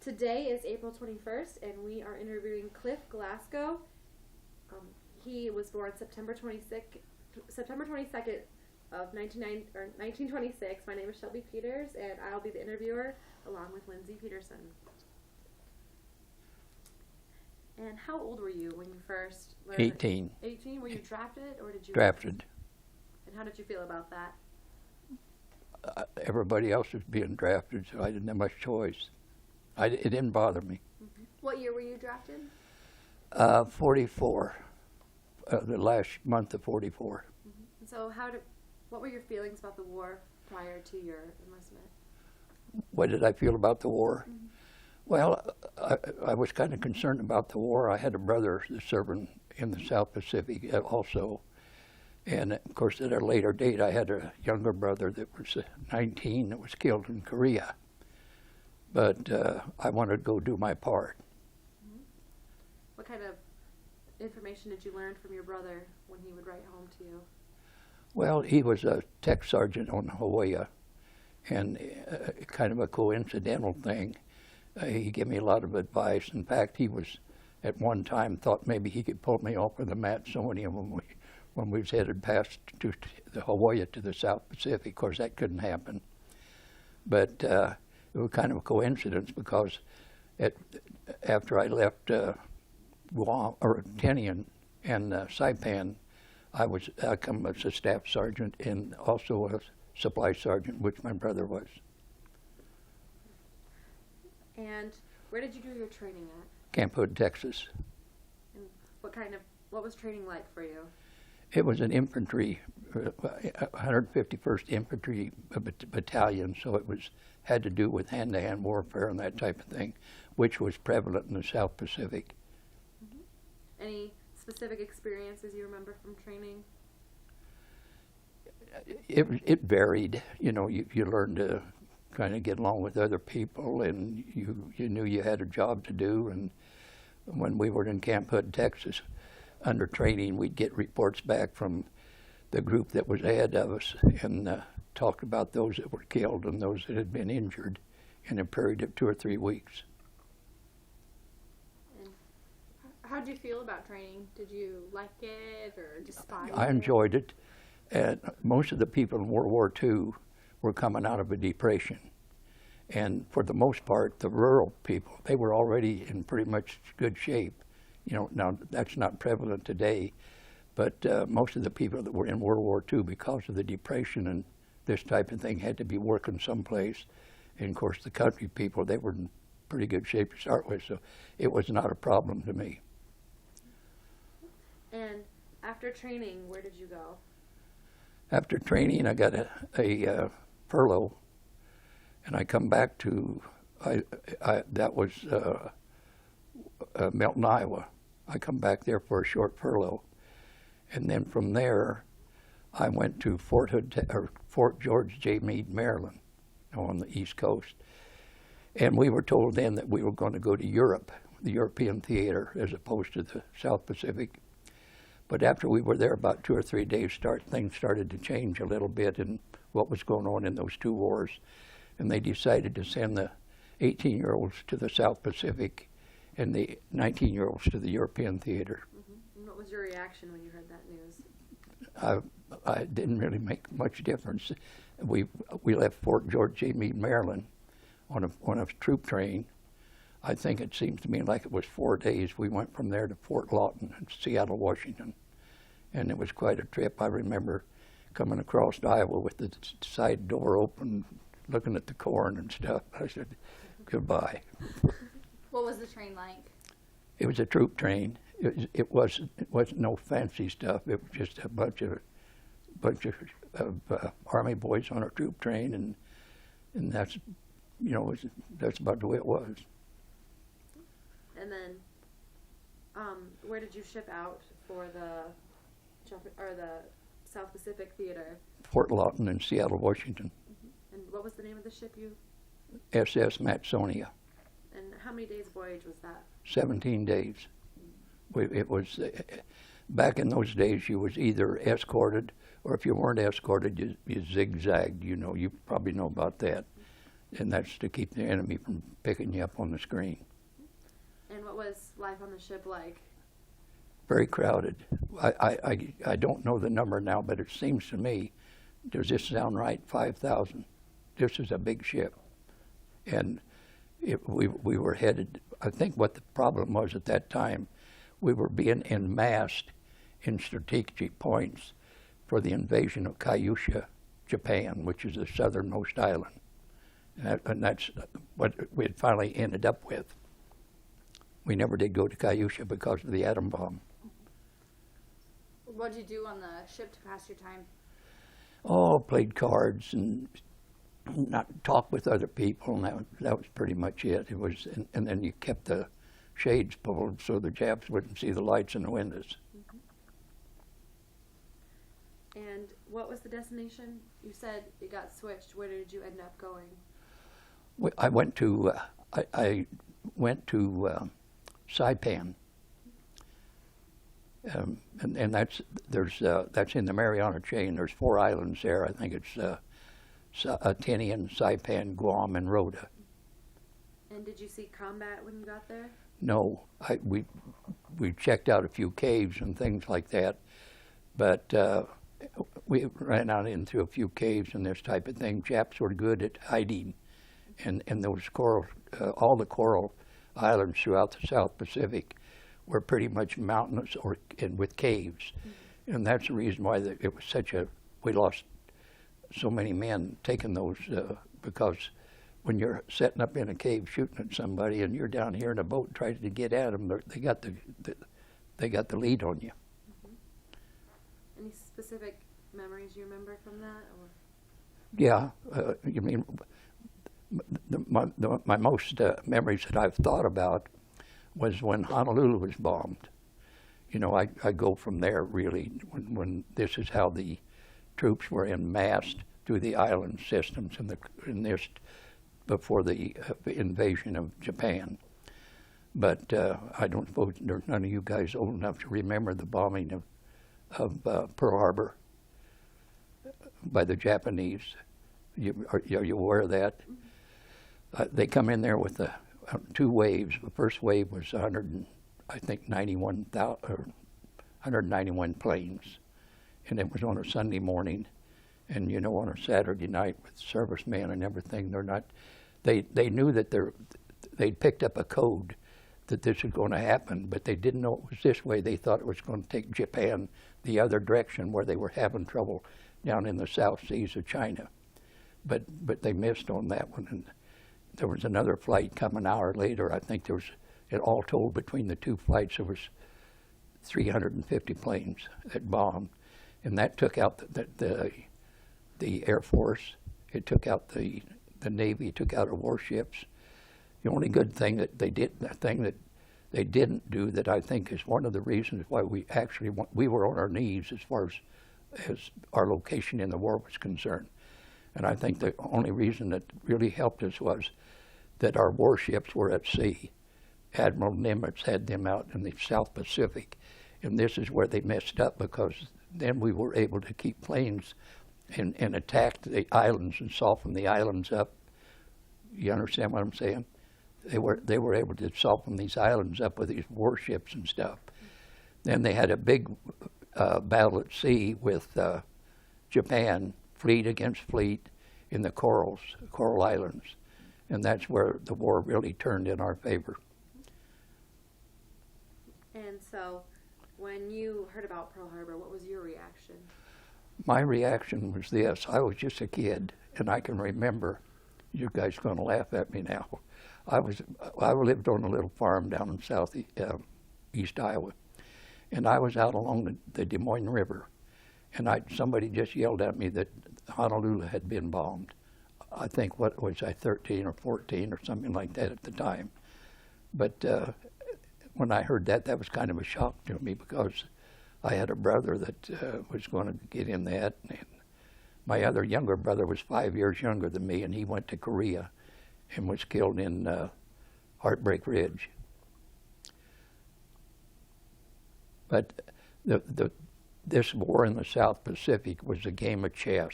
Today is April 21st, and we are interviewing Cliff Glasgow. He was born September 22nd of 1926. My name is Shelby Peters, and I'll be the interviewer along with Lindsey Peterson. And how old were you when you first learned? 18. 18? Were you drafted, or did you? Drafted. And how did you feel about that? Everybody else was being drafted, so I didn't have much choice. It didn't bother me. Mm-hmm. What year were you drafted? 44. The last month of 44. Mm-hmm. And so what were your feelings about the war prior to your enlistment? What did I feel about the war? Mm-hmm. Well, I was kind of concerned about the war. I had a brother serving in the South Pacific also. And, of course, at a later date, I had a younger brother that was 19 that was killed in Korea. But I wanted to go do my part. Mm-hmm. What kind of information did you learn from your brother when he would write home to you? Well, he was a tech sergeant on Hawaii, and kind of a coincidental thing. He gave me a lot of advice. In fact, he was, at one time, thought maybe he could pull me off of the Smithsonian when we was headed past to the Hawaii to the South Pacific. Of course, that couldn't happen. But it was kind of a coincidence because after I left Guam, or Tinian and Saipan, I come as a staff sergeant and also a supply sergeant, which my brother was. And where did you do your training at? Camp Hood, Texas. And what was training like for you? It was an infantry, 151st Infantry Battalion, so it had to do with hand-to-hand warfare and that type of thing, which was prevalent in the South Pacific. Mm-hmm. Any specific experiences you remember from training? It varied. You know, you learned to kind of get along with other people, and you knew you had a job to do. And when we were in Camp Hood, Texas, under training, we'd get reports back from the group that was ahead of us and talked about those that were killed and those that had been injured in a period of 2 or 3 weeks. And how did you feel about training? Did you like it or despise it? I enjoyed it. And most of the people in World War II were coming out of a depression. And for the most part, the rural people, they were already in pretty much good shape. You know, now that's not prevalent today, but most of the people that were in World War II, because of the Depression and this type of thing, had to be working someplace. And of course, the country people, they were in pretty good shape to start with, so it was not a problem to me. And after training, where did you go? After training, I got a furlough, and I come back to, that was Milton, Iowa. I come back there for a short furlough. And then from there, I went to Fort George J. Meade, Maryland, on the East Coast. And we were told then that we were going to go to Europe, the European theater, as opposed to the South Pacific. But after we were there about 2 or 3 days, things started to change a little bit in what was going on in those two wars. And they decided to send the 18-year-olds to the South Pacific and the 19-year-olds to the European theater. Mm-hmm. And what was your reaction when you heard that news? I didn't really make much difference. We left Fort George J. Meade, Maryland, on a troop train. I think it seems to me like it was 4 days. We went from there to Fort Lawton in Seattle, Washington, and it was quite a trip. I remember coming across Iowa with the side door open, looking at the corn and stuff. I said, goodbye. What was the train like? It was a troop train. It wasn't no fancy stuff. It was just a bunch of Army boys on a troop train, and that's, you know, that's about the way it was. And then, where did you ship out for the South Pacific Theater? Fort Lawton in Seattle, Washington. Mm-hmm. And what was the name of the ship you? SS Matsonia. And how many days voyage was that? 17 days. It was, back in those days, you was either escorted, or if you weren't escorted, you zigzagged. You know, you probably know about that. and that's to keep the enemy from picking you up on the screen. And what was life on the ship like? Very crowded. I don't know the number now, but it seems to me, does this sound right? 5,000. This is a big ship, and we were headed. I think what the problem was at that time, we were being enmassed in strategic points for the invasion of Kyushu, Japan, which is the southernmost island, and that's what we had finally ended up with. We never did go to Kyushu because of the atom bomb. What did you do on the ship to pass your time? Oh, played cards and not talk with other people, and that was pretty much it. It was, and then you kept the shades pulled so the Japs wouldn't see the lights in the windows. And what was the destination? You said it got switched. Where did you end up going? I went to Saipan, and that's in the Mariana chain. There's 4 islands there. I think it's Tinian, Saipan, Guam, and Rota. And did you see combat when you got there? No, we checked out a few caves and things like that, but we ran out into a few caves and this type of thing. Japs were good at hiding, and those coral, all the coral islands throughout the South Pacific were pretty much mountainous and with caves, and that's the reason why it was we lost so many men taking those because when you're setting up in a cave shooting at somebody and you're down here in a boat trying to get at them, they got the lead on you. Any specific memories you remember from that? Or? Yeah, you mean my most memories that I've thought about was when Honolulu was bombed. You know, I go from there really when this is how the troops were enmassed through the island systems in this before the invasion of Japan. But I don't suppose there's none of you guys old enough to remember the bombing of Pearl Harbor by the Japanese. Are you aware of that? They come in there with 2 waves. The first wave was 191 planes, and it was on a Sunday morning. And you know, on a Saturday night with servicemen and everything, they knew that they'd picked up a code that this was going to happen, but they didn't know it was this way. They thought it was going to take Japan the other direction where they were having trouble down in the South Seas of China. But they missed on that one, and there was another flight come an hour later. I think there was, it all told between the 2 flights, there was 350 planes that bombed, and that took out the Air Force. It took out the Navy. It took out our warships. The only good thing that they didn't do that I think is one of the reasons why we were on our knees as far as our location in the war was concerned. And I think the only reason that really helped us was that our warships were at sea. Admiral Nimitz had them out in the South Pacific, and this is where they messed up, because then we were able to keep planes and attack the islands and soften the islands up. You understand what I'm saying? They were able to soften these islands up with these warships and stuff. Then they had a big battle at sea with Japan, fleet against fleet, in the Coral Islands, and that's where the war really turned in our favor. And so, when you heard about Pearl Harbor, what was your reaction? My reaction was this: I was just a kid, and I can remember. You guys are going to laugh at me now. I lived on a little farm down in east Iowa, and I was out along the Des Moines River, and somebody just yelled at me that Honolulu had been bombed. I think, what was I, 13 or 14 or something like that at the time. But when I heard that was kind of a shock to me, because I had a brother that was going to get in that. And my other younger brother was 5 years younger than me, and he went to Korea and was killed in Heartbreak Ridge. But this war in the South Pacific was a game of chess.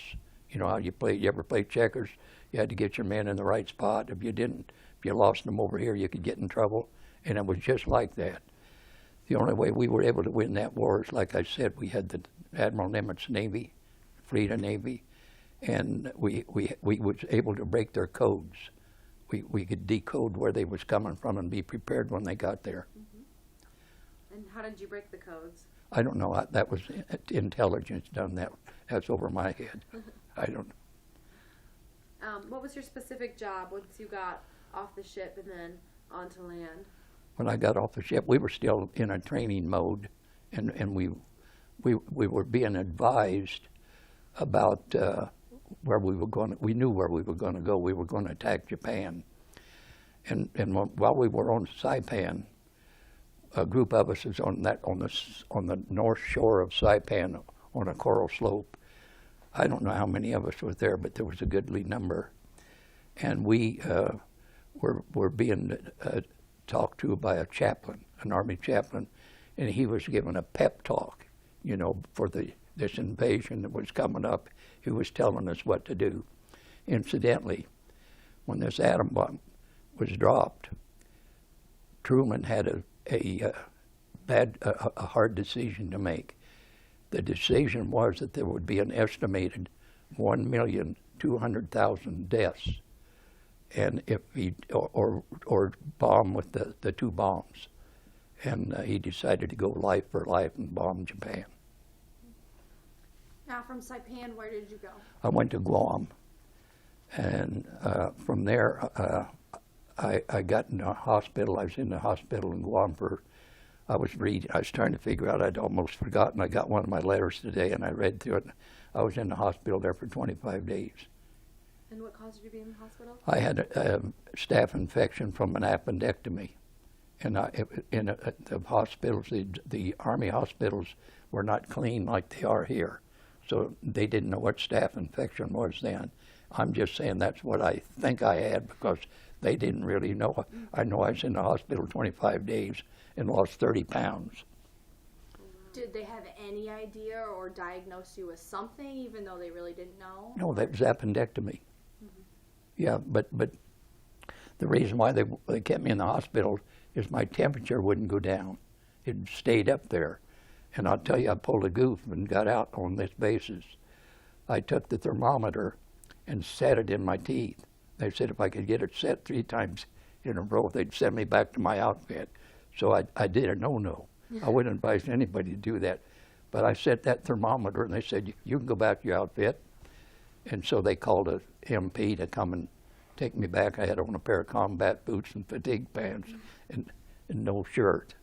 You know how you ever play checkers? You had to get your men in the right spot. If you didn't, if you lost them over here, you could get in trouble. And it was just like that. The only way we were able to win that war is, like I said, we had the Admiral Nimitz Navy, fleet of Navy, and we was able to break their codes. We could decode where they was coming from and be prepared when they got there. Mm-hmm. And how did you break the codes? I don't know. That was intelligence done that. That's over my head. I don't know. What was your specific job once you got off the ship and then onto land? When I got off the ship, we were still in a training mode, and we were being advised about where we were going. We knew where we were going to go. We were going to attack Japan, and while we were on Saipan, a group of us was on the north shore of Saipan on a coral slope. I don't know how many of us was there, but there was a goodly number, and we were being talked to by a chaplain, an army chaplain, and he was giving a pep talk, for this invasion that was coming up. He was telling us what to do. Incidentally, when this atom bomb was dropped, Truman had a hard decision to make. The decision was that there would be an estimated 1,200,000 deaths, and if he or bomb with the two bombs, and he decided to go life for life and bomb Japan. Now, from Saipan, where did you go? I went to Guam, and from there I got in a hospital. I was in the hospital in Guam I was trying to figure out. I'd almost forgotten. I got one of my letters today, and I read through it. I was in the hospital there for 25 days. And what caused you to be in the hospital? I had a staph infection from an appendectomy, and the hospitals, the Army hospitals, were not clean like they are here, so they didn't know what staph infection was then. I'm just saying that's what I think I had because they didn't really know. I know I was in the hospital 25 days and lost 30 pounds. Did they have any idea or diagnose you with something, even though they really didn't know? No, that was appendectomy. Mm-hmm. Yeah, but the reason why they kept me in the hospital is my temperature wouldn't go down. It stayed up there. And I'll tell you, I pulled a goof and got out on this basis. I took the thermometer and set it in my teeth. They said if I could get it set 3 times in a row, they'd send me back to my outfit. So I did a no-no. I wouldn't advise anybody to do that. But I set that thermometer, and they said, you can go back to your outfit. And so they called a MP to come and take me back. I had on a pair of combat boots and fatigue pants and no shirt.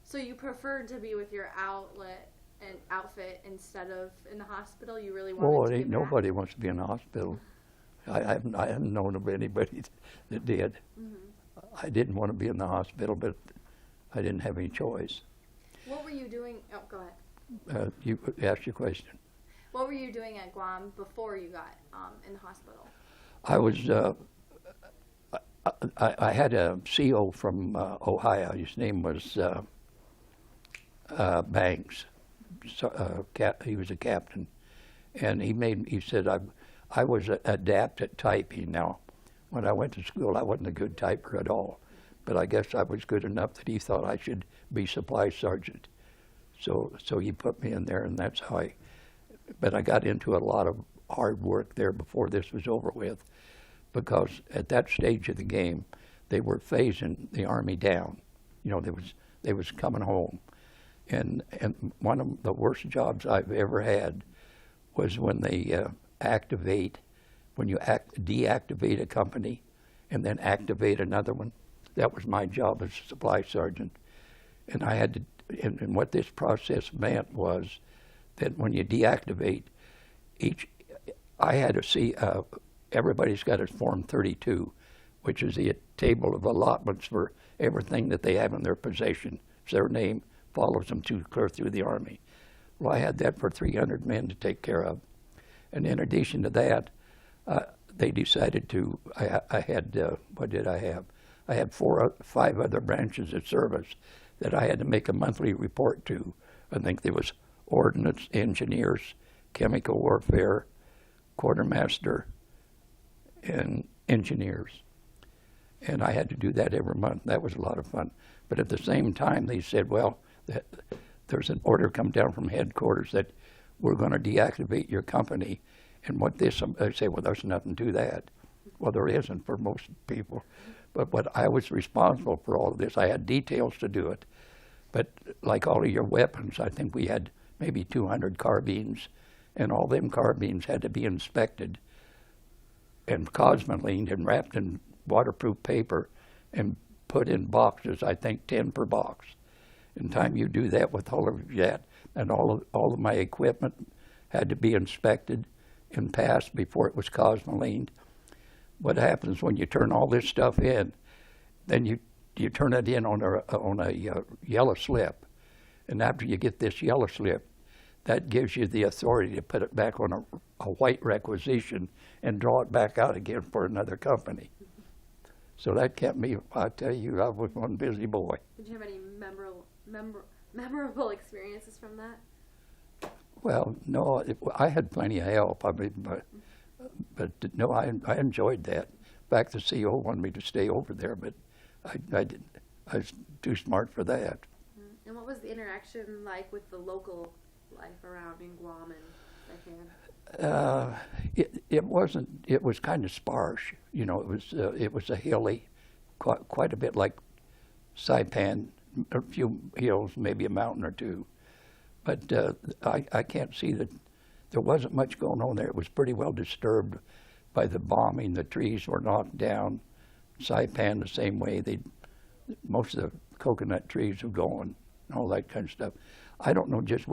So you preferred to be with your outfit instead of in the hospital? You really wanted to get back? Nobody wants to be in the hospital. I haven't known of anybody that did. Mm-hmm. I didn't want to be in the hospital, but I didn't have any choice. What were you doing? Oh, go ahead. You asked your question. What were you doing at Guam before you got in the hospital? I was. I had a CO from Ohio. His name was Banks. He was a captain, and he said I was adept at typing. Now, when I went to school, I wasn't a good typer at all, but I guess I was good enough that he thought I should be supply sergeant. So he put me in there, and that's how but I got into a lot of hard work there before this was over with, because at that stage of the game, they were phasing the Army down. They was coming home. And one of the worst jobs I've ever had was when they deactivate a company and then activate another one. That was my job as a supply sergeant. And I had to, and what this process meant was that when you deactivate I had to see, everybody's got a Form 32, which is the table of allotments for everything that they have in their possession. It's their name, follows them clear through the Army. Well, I had that for 300 men to take care of. And in addition to that, they decided to, I had, what did I have? I had 5 other branches of service that I had to make a monthly report to. I think there was ordnance, engineers, chemical warfare, quartermaster, and engineers. And I had to do that every month. That was a lot of fun. But at the same time, they said, well, there's an order come down from headquarters that we're going to deactivate your company. And what this, I say, well, there's nothing to that. Well, there isn't for most people. But I was responsible for all of this. I had details to do it. But like all of your weapons, I think we had maybe 200 carbines, and all them carbines had to be inspected and cosmolined and wrapped in waterproof paper and put in boxes, I think 10 per box. In time you do that with all of that, and all of my equipment had to be inspected and passed before it was cosmolined. What happens when you turn all this stuff in, then you turn it in on a yellow slip, and after you get this yellow slip, that gives you the authority to put it back on a white requisition and draw it back out again for another company. So that kept me, I tell you, I was one busy boy. Did you have any memorable experiences from that? Well, no, I had plenty of help. I mean, but no, I enjoyed that. In fact, the CO wanted me to stay over there, but I didn't. I was too smart for that. And what was the interaction like with the local life around in Guam and Saipan? It wasn't. It was kind of sparse. You know, it was a hilly, quite a bit like Saipan, a few hills, maybe a mountain or two. But I can't see that there wasn't much going on there. It was pretty well disturbed by the bombing. The trees were knocked down. Saipan the same way. Most of the coconut trees were gone, and all that kind of stuff. I don't know just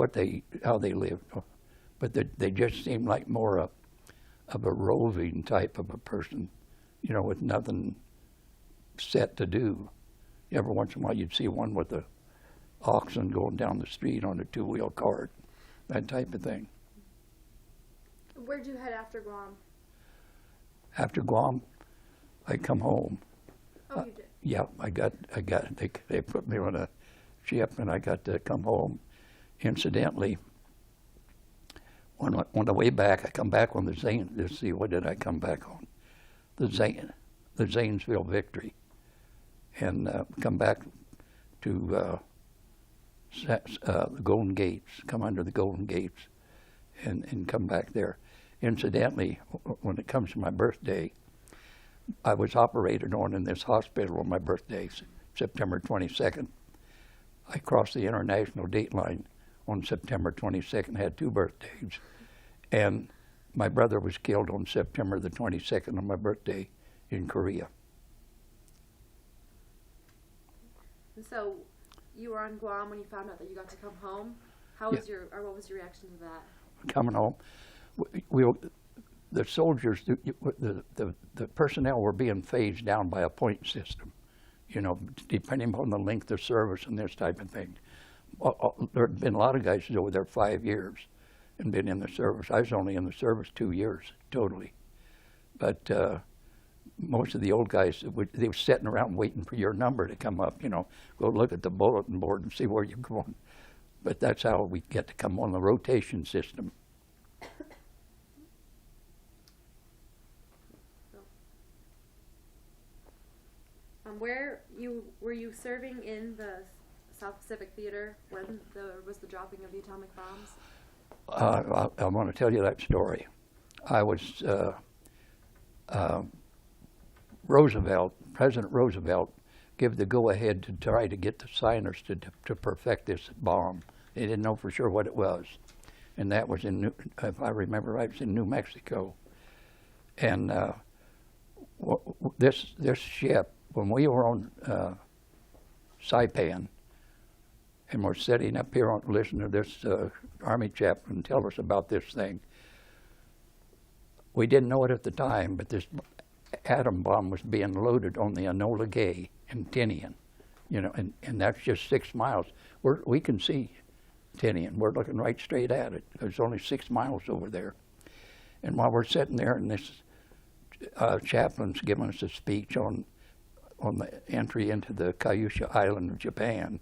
how they lived, but they just seemed like more of a roving type of a person, you know, with nothing set to do. Every once in a while you'd see one with the oxen going down the street on a two-wheel cart, that type of thing. Where'd you head after Guam? After Guam, I come home. Oh, you did? Yeah, they put me on a ship and I got to come home. Incidentally, on the way back, I come back on the Zane. Let's see, what did I come back on? The Zanesville Victory. And come back to the Golden Gates, come under the Golden Gates and come back there. Incidentally, when it comes to my birthday, I was operated on in this hospital on my birthday, September 22nd. I crossed the international date line on September 22nd, had 2 birthdays. And my brother was killed on September the 22nd on my birthday in Korea. And so you were on Guam when you found out that you got to come home. What was your reaction to that? Coming home, the soldiers, the personnel were being phased down by a point system, you know, depending on the length of service and this type of thing. There had been a lot of guys over there 5 years and been in the service. I was only in the service 2 years totally. But most of the old guys, they were sitting around waiting for your number to come up, you know, go look at the bulletin board and see where you're going. But that's how we get to come on the rotation system. Were you serving in the South Pacific Theater when was the dropping of the atomic bombs? I want to tell you that story. I was President Roosevelt gave the go-ahead to try to get the signers to perfect this bomb. They didn't know for sure what it was, and that was if I remember right, it was in New Mexico. And this ship, when we were on Saipan, and we're sitting up here listening to this Army chaplain tell us about this thing, we didn't know it at the time, but this atom bomb was being loaded on the Enola Gay in Tinian, you know, and that's just 6 miles. We can see Tinian. We're looking right straight at it. It's only 6 miles over there. And while we're sitting there, and this chaplain's giving us a speech on the entry into the Kyushu Island of Japan,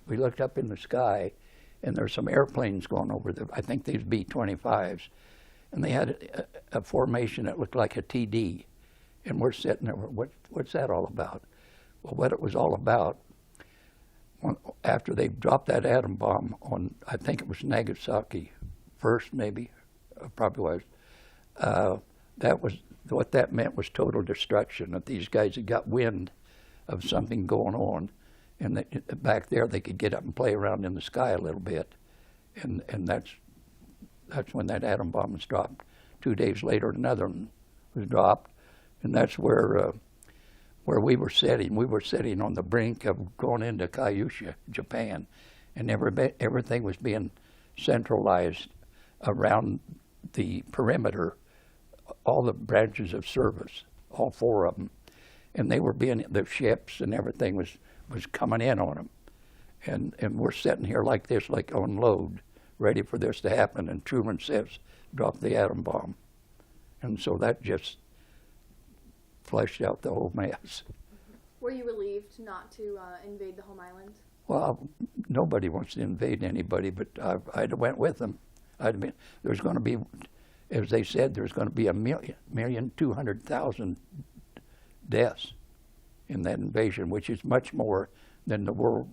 we looked up in the sky, and there's some airplanes going over there. I think these B-25s, and they had a formation that looked like a TD, and we're sitting there, what's that all about? Well, what it was all about, after they dropped that atom bomb on, I think it was Nagasaki first, maybe, probably was, that was, what that meant was total destruction, that these guys had got wind of something going on, and back there they could get up and play around in the sky a little bit, and that's when that atom bomb was dropped. 2 days later, another one was dropped, and that's where we were sitting. We were sitting on the brink of going into Kyushu, Japan, and everything was being centralized around the perimeter, all the branches of service, all 4 of them, and they were the ships and everything was coming in on them, and we're sitting here like this, like on load, ready for this to happen, and Truman says, drop the atom bomb, and so that just fleshed out the whole mess. Were you relieved not to invade the home island? Well, nobody wants to invade anybody, but I'd have went with them. There's going to be, as they said, there's going to be 1,200,000 deaths in that invasion, which is much more than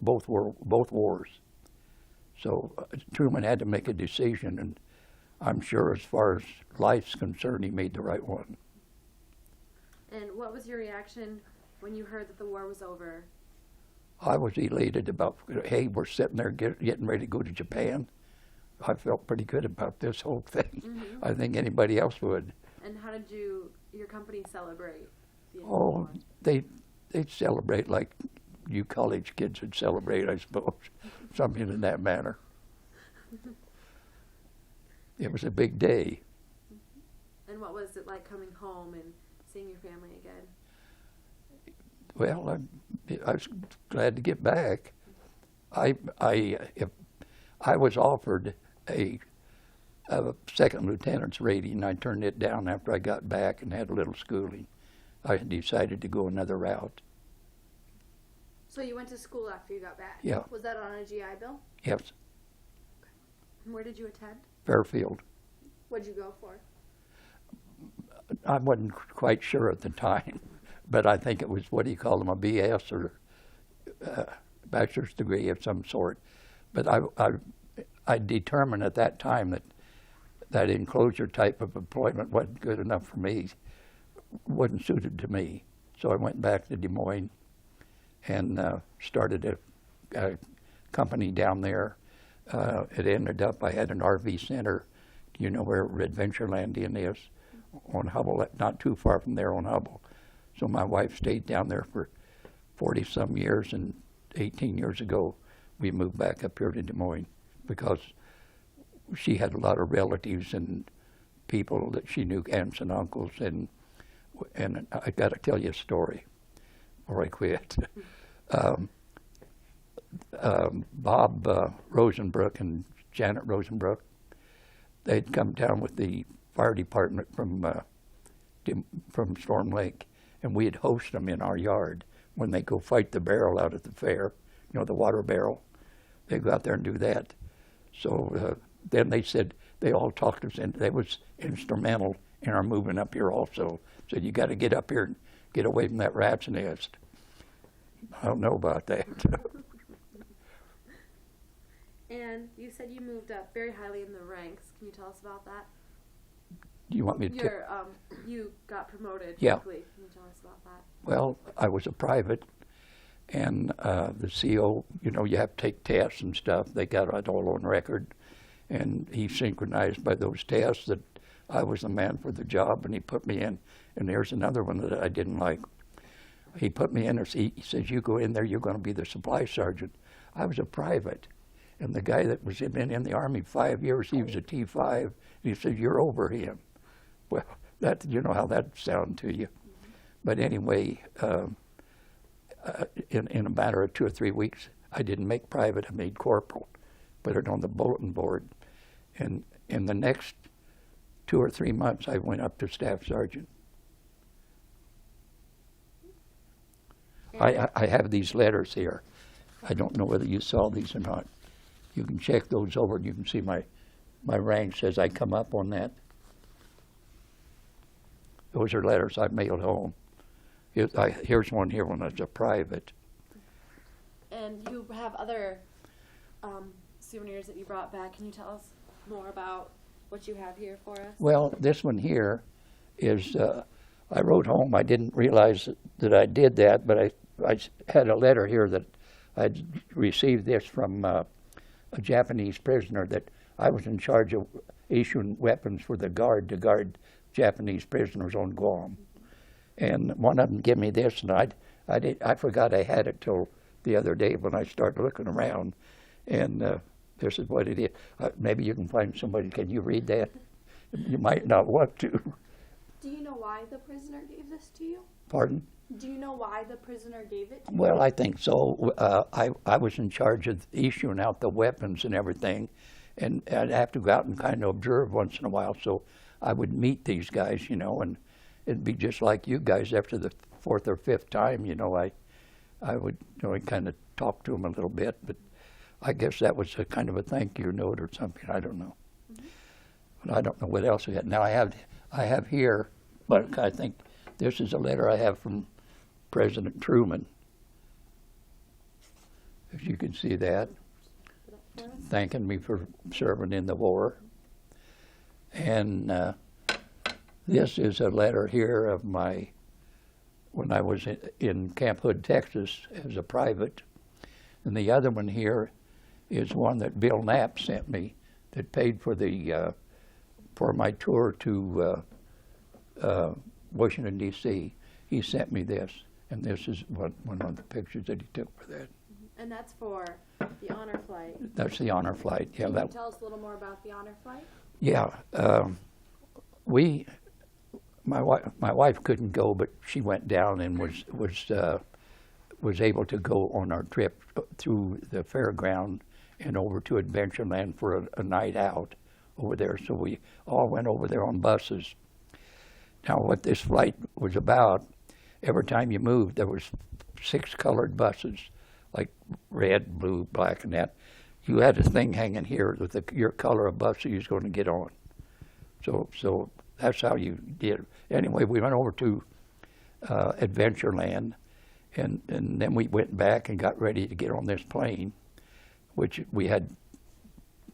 both wars. So Truman had to make a decision, and I'm sure as far as life's concerned, he made the right one. And what was your reaction when you heard that the war was over? I was elated about, hey, we're sitting there getting ready to go to Japan. I felt pretty good about this whole thing. Mm-hmm. I think anybody else would. And how did your company celebrate the end of the Oh, war? they'd celebrate like you college kids would celebrate, I suppose, something in that manner. It was a big day. And what was it like coming home and seeing your family again? Well, I was glad to get back. I was offered a second lieutenant's rating. I turned it down after I got back and had a little schooling. I decided to go another route. So you went to school after you got back? Yeah. Was that on a GI Bill? Yes, And where did you attend? Fairfield. What'd you go for? I wasn't quite sure at the time, but I think it was, what do you call them, a BS or bachelor's degree of some sort. But I determined at that time that enclosure type of employment wasn't good enough for me, wasn't suited to me. So I went back to Des Moines and started a company down there. It ended up, I had an RV center. You know where Adventureland is? On Hubble, not too far from there on Hubble. So my wife stayed down there for 40-some years, and 18 years ago we moved back up here to Des Moines because she had a lot of relatives and people that she knew, aunts and uncles, and I got to tell you a story before I quit. Bob Rosenbrook and Janet Rosenbrook, they'd come down with the fire department from Storm Lake, and we'd host them in our yard when they go fight the barrel out at the fair, you know, the water barrel. They go out there and do that. So then they said, they all talked us into, they was instrumental in our moving up here also. Said, you got to get up here and get away from that rat's nest. I don't know about that. And you said you moved up very highly in the ranks. Can you tell us about that? You want me to? You got promoted Yeah. quickly. Can you tell us about that? Well, I was a private, and the CO, you know, you have to take tests and stuff. They got it all on record, and he synchronized by those tests that I was the man for the job, and he put me in. And there's another one that I didn't like. He put me in, he says, you go in there, you're going to be the supply sergeant. I was a private, and the guy that was been in the Army 5 years, he was a T5, and he said, you're over him. Well, that, you know how that sounded to you. Mm-hmm. But anyway, in a matter of 2 or 3 weeks, I didn't make private, I made corporal, put it on the bulletin board. And in the next 2 or 3 months, I went up to staff sergeant. I have these letters here. I don't know whether you saw these or not. You can check those over and you can see my rank says I come up on that. those are letters I mailed home. Here's one here when it's a private. And you have other souvenirs that you brought back. Can you tell us more about what you have here for us? Well, this one here is, I wrote home. I didn't realize that I did that, but I had a letter here that I'd received this from a Japanese prisoner, that I was in charge of issuing weapons for the guard to guard Japanese prisoners on Guam. And one of them gave me this, and I forgot I had it till the other day when I started looking around. And this is what it is. Maybe you can find somebody. Can you read that? You might not want to. Do you know why the prisoner gave this to you? Pardon? Do you know why the prisoner gave it to you? Well, I think so. I was in charge of issuing out the weapons and everything, and I'd have to go out and kind of observe once in a while. So I would meet these guys, you know, and it'd be just like you guys. After the fourth or fifth time, you know, I would, you know, kind of talk to them a little bit. But I guess that was a kind of a thank you note or something. I don't know. Mm-hmm. But I don't know what else we got. Now I have here, but I think this is a letter I have from President Truman, if you can see that, thanking me for serving in the war. And this is a letter here of when I was in Camp Hood, Texas as a private. And the other one here is one that Bill Knapp sent me that paid for for my tour to Washington, D.C. He sent me this. And this is one of the pictures that he took for that. And that's for the honor flight. That's the honor flight. Yeah. Can you tell us a little more about the honor flight? Yeah. My wife couldn't go, but she went down and was able to go on our trip through the fairground and over to Adventureland for a night out over there. So we all went over there on buses. Now, what this flight was about, every time you moved, there was 6 colored buses, like red, blue, black, and that. You had a thing hanging here with your color of bus you was going to get on. So that's how you did it. Anyway, we went over to Adventureland, and then we went back and got ready to get on this plane, which we had,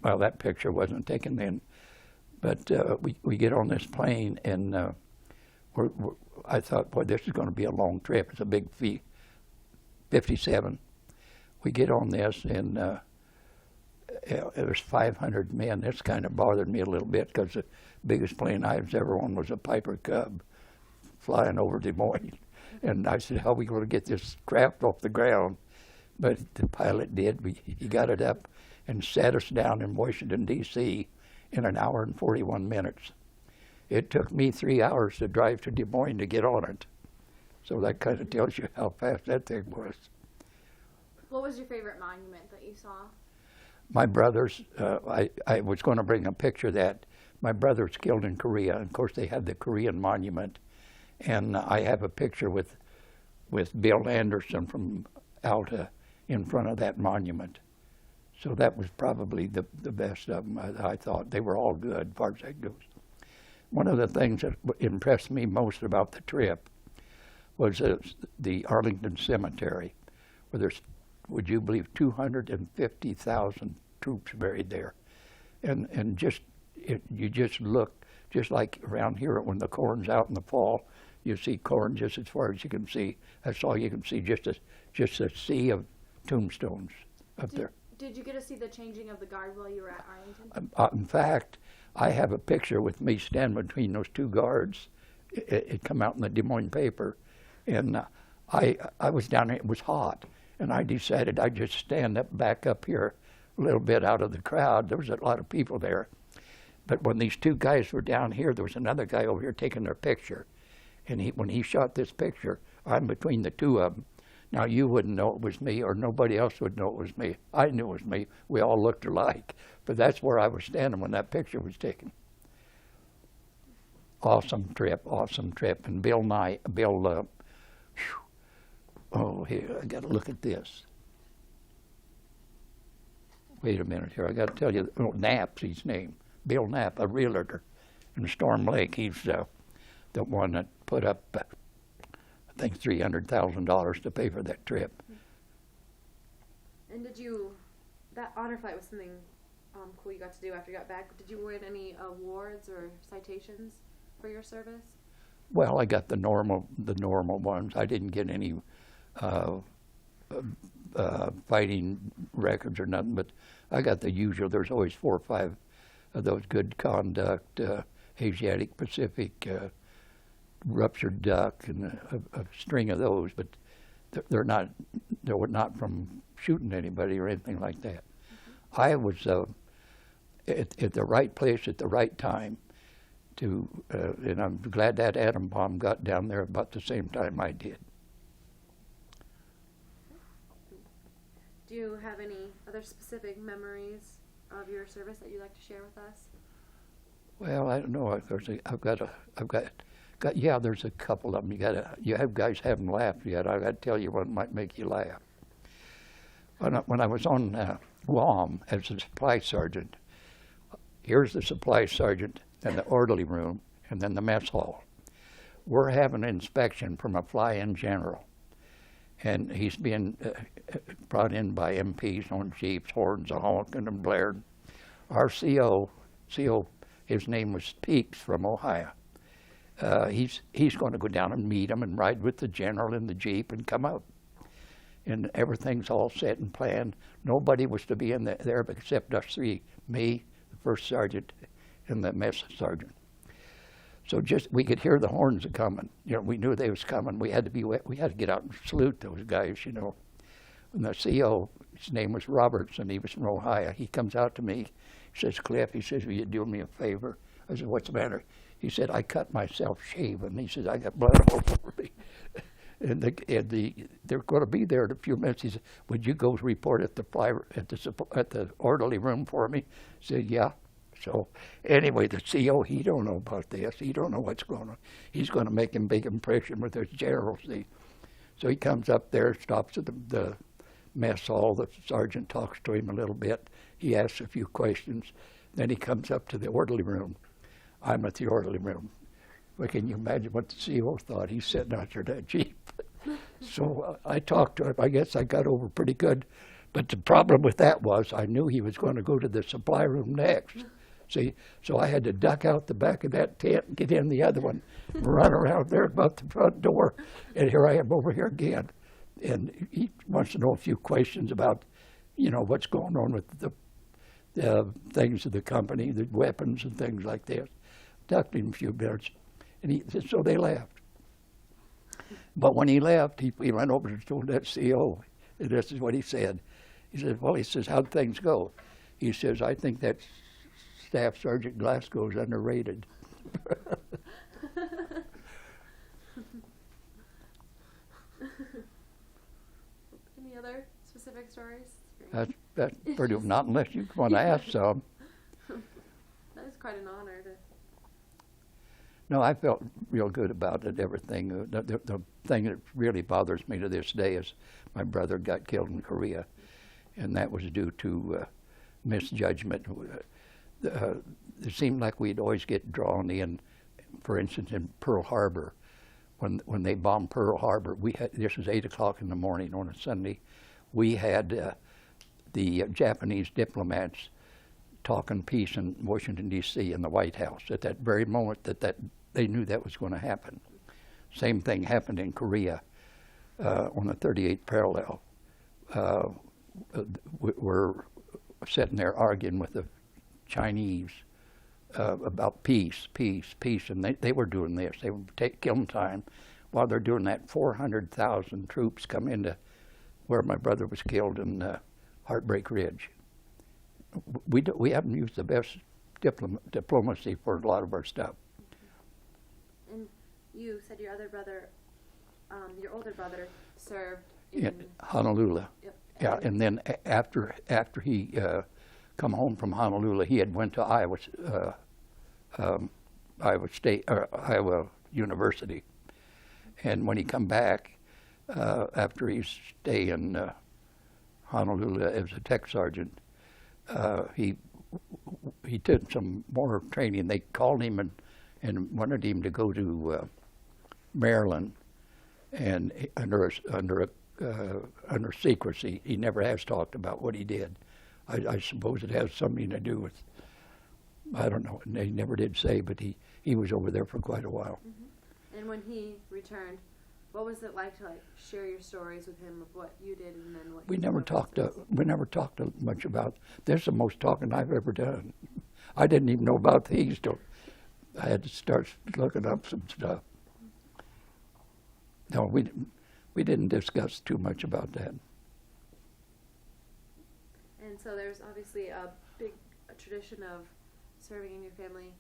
well, that picture wasn't taken then, but we get on this plane, and I thought, boy, this is going to be a long trip. It's a big 57. We get on this, and it was 500 men. This kind of bothered me a little bit because the biggest plane I was ever on was a Piper Cub flying over Des Moines. And I said, how are we going to get this craft off the ground? But the pilot did. He got it up and sat us down in Washington, D.C. in an hour and 41 minutes. It took me 3 hours to drive to Des Moines to get on it. So that kind of tells you how fast that thing was. What was your favorite monument that you saw? My brothers, I was going to bring a picture of that. My brother's killed in Korea. And of course, they had the Korean monument. And I have a picture with Bill Anderson from Alta in front of that monument. So that was probably the best of them, I thought. They were all good, as far as that goes. One of the things that impressed me most about the trip was the Arlington Cemetery, where there's, would you believe, 250,000 troops buried there. And you just look, just like around here when the corn's out in the fall, you see corn just as far as you can see. That's all you can see, just a sea of tombstones up there. Did you get to see the changing of the guard while you were at Arlington? In fact, I have a picture with me standing between those 2 guards. It come out in the Des Moines paper. And I was down there, it was hot. And I decided I'd just stand back up here a little bit out of the crowd. There was a lot of people there. But when these 2 guys were down here, there was another guy over here taking their picture. And when he shot this picture, I'm between the 2 of them. Now, you wouldn't know it was me, or nobody else would know it was me. I knew it was me. We all looked alike. But that's where I was standing when that picture was taken. Awesome trip. And oh, here, I got to look at this. Wait a minute here. I got to tell you, Knapp's his name. Bill Knapp, a realtor in Storm Lake. He's the one that put up, I think, $300,000 to pay for that trip. And that honor flight was something cool you got to do after you got back. Did you win any awards or citations for your service? Well, I got the normal ones. I didn't get any fighting records or nothing, but I got the usual. There's always 4 or 5 of those good conduct, Asiatic Pacific, ruptured duck, and a string of those, but they were not from shooting anybody or anything like that. Mm-hmm. I was at the right place at the right time and I'm glad that atom bomb got down there about the same time I did. Do you have any other specific memories of your service that you'd like to share with us? Well, I don't know. There's a couple of them. You have guys haven't laughed yet. I got to tell you one might make you laugh. When I was on Guam as a supply sergeant, here's the supply sergeant and the orderly room, and then the mess hall. We're having an inspection from a fly-in general, and he's being brought in by MPs on jeeps, horns a-honking and blaring. Our CO, his name was Peaks from Ohio. He's going to go down and meet him and ride with the general in the jeep and come out. And everything's all set and planned. Nobody was to be in there except us 3, me, the first sergeant, and the mess sergeant. So we could hear the horns coming. We knew they was coming. We had to get out and salute those guys, And the CO, his name was Robertson. He was from Ohio. He comes out to me. He says, "Cliff," he says, "will you do me a favor?" I said, "What's the matter?" He said, "I cut myself shaving." He says, "I got blood all over me." And they're going to be there in a few minutes. He said, "Would you go report at the orderly room for me?" I said, "Yeah." So anyway, the CO, he don't know about this. He don't know what's going on. He's going to make a big impression with his general, see. So he comes up there, stops at the mess hall. The sergeant talks to him a little bit. He asks a few questions. Then he comes up to the orderly room. I'm at the orderly room. Well, can you imagine what the CO thought? He's sitting out there in that jeep. So I talked to him. I guess I got over pretty good. But the problem with that was I knew he was going to go to the supply room next. See, so I had to duck out the back of that tent and get in the other one, and run around there about the front door. And here I am over here again. And he wants to know a few questions about, what's going on with the things of the company, the weapons and things like that. Ducked him a few minutes. And so they left. But when he left, he went over and told that CO, and this is what he said. He says, "How'd things go?" He says, "I think that Staff Sergeant Glasgow is underrated." Any other specific stories? That's pretty, not unless you want to ask some. That is quite an honor to. No, I felt real good about it, everything. The thing that really bothers me to this day is my brother got killed in Korea, and that was due to misjudgment. It seemed like we'd always get drawn in, for instance, in Pearl Harbor. When they bombed Pearl Harbor, this was 8 o'clock in the morning on a Sunday, we had the Japanese diplomats talking peace in Washington, D.C. in the White House at that very moment that they knew that was going to happen. Same thing happened in Korea on the 38th parallel. We're sitting there arguing with the Chinese about peace, and they were doing this. They were killing time. While they're doing that, 400,000 troops come into where my brother was killed in Heartbreak Ridge. We haven't used the best diplomacy for a lot of our stuff. And you said your older brother served in Honolulu. Yep. Yeah, and then after he come home from Honolulu, he had went to Iowa University, and when he come back after his stay in Honolulu as a tech sergeant, he did some more training. They called him and and wanted him to go to Maryland, and under secrecy. He never has talked about what he did. I suppose it has something to do with, I don't know. He never did say, but he was over there for quite a while. Mm-hmm. And when he returned, what was it like to share your stories with him of what you did and then what? We never talked much about. This is the most talking I've ever done. I didn't even know about these till I had to start looking up some stuff. No, we didn't discuss too much about that. And so there's obviously a big tradition of serving in your family.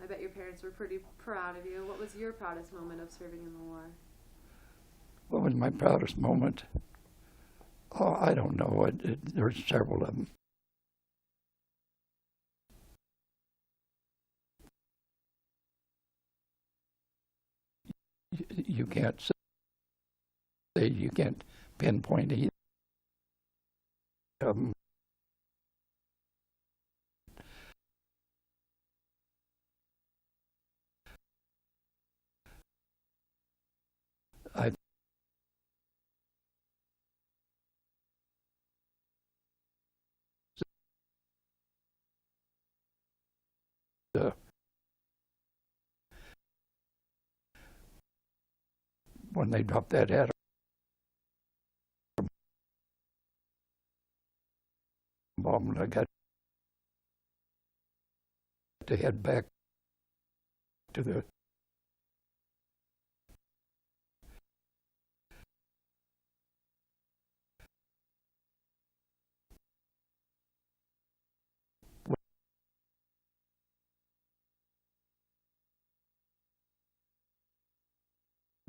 I bet your parents were pretty proud of you. What was your proudest moment of serving in the war? What was my proudest moment? Oh, I don't know. There's several of them. You can't say, you can't pinpoint either of them. When they dropped that atom bomb, and I got to head back to the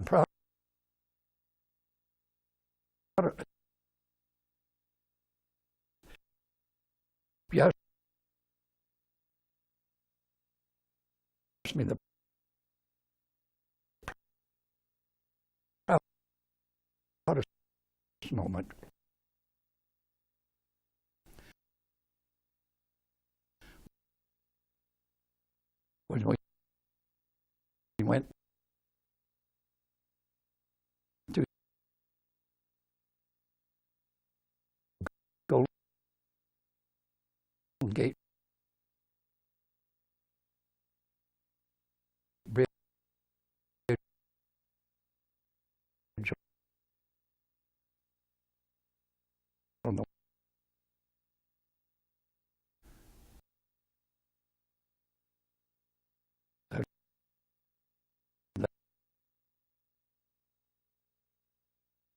proud. Yes, me the proudest moment was when we went to Golden Gate Bridge on the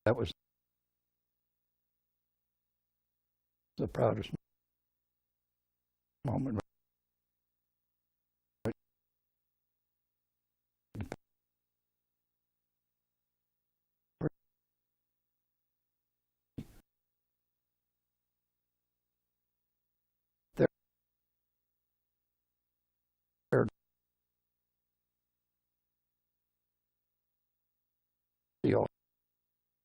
that was the proudest moment. There